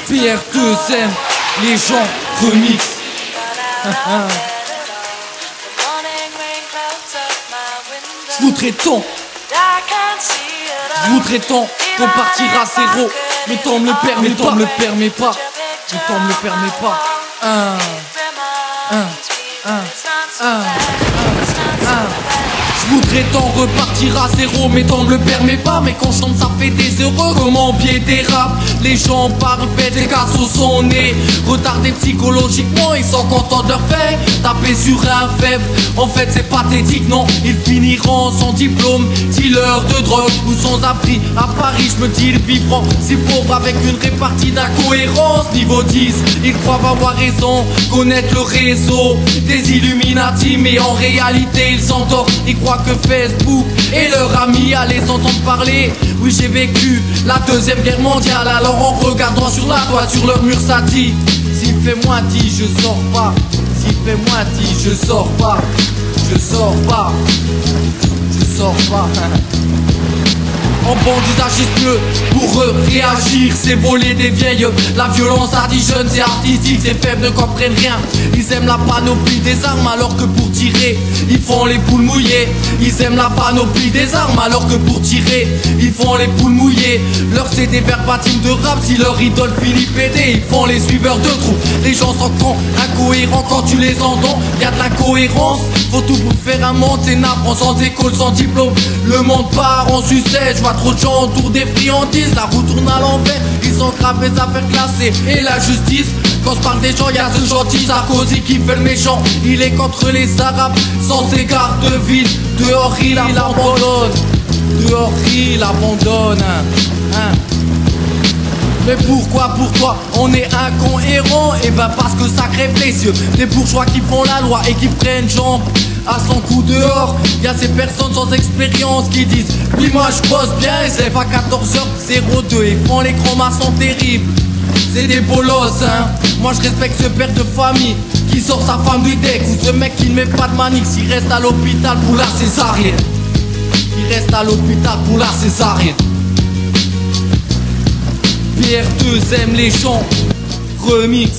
PR2M, les gens remix. Je voudrais tant qu'on partira à zéro. Le temps me le permet pas. Le temps me le permet pas. Le temps me le permet pas. Je voudrais tant repartir à zéro, mais temps me le permet pas. Mais quand je chante ça fait des heureux. Comment biais des rap, les gens parlent bête, des cas sous son nez. Retardés psychologiquement, ils sont contents de leur fait. Taper sur un faible, en fait c'est pathétique, non. Ils finiront sans diplôme, dealer de drogue ou sans abri. À Paris je me dis ils vivront si pauvres avec une répartie d'incohérence. Niveau 10, ils croient avoir raison, connaître le réseau des Illuminati, mais en réalité ils s'endorment. Ils croient que Facebook est leur ami à les entendre parler. Oui, j'ai vécu la deuxième guerre mondiale, alors en regardant sur la toiture leur mur ça dit: s'il fait moins 10 je sors pas. S'il fait moins 10 je sors pas. Je sors pas. Je sors pas. En bandit agissent mieux pour réagir, c'est voler des vieilles. La violence indigène c'est artistique, ces faibles ne comprennent rien. Ils aiment la panoplie des armes alors que pour tirer ils font les poules mouillées. Ils aiment la panoplie des armes alors que pour tirer ils font les poules mouillées. Leur c'est des verbatims de rap, si leur idole finit pédé ils font les suiveurs de trous. Les gens sont cons, incohérents quand tu les entends. Y'a de l'incohérence, faut tout pour faire un monde. C'est navrant, sans école, sans diplôme. Le monde part en sucette, je vois trop de gens autour des friandises. La roue tourne à l'envers, ils ont grave les affaires classées. Et la justice, quand je parle des gens, y'a ce gentil Sarkozy qui fait le méchant. Il est contre les arabes, sans égard de ville. Dehors il abandonne, dehors il abandonne. Mais pourquoi pour toi on est incohérent? Et ben parce que ça crève les yeux des bourgeois qui font la loi et qui prennent jambe à 100 coups dehors. Y'a ces personnes sans expérience qui disent: oui moi je bosse bien, ils se lèvent à 14h02 et font les grands maçons terribles. C'est des bolosses hein. Moi je respecte ce père de famille qui sort sa femme du deck, ou ce mec qui ne met pas de manix, il reste à l'hôpital pour la césarienne. Il reste à l'hôpital pour la césarienne. PR2M, les gens remix.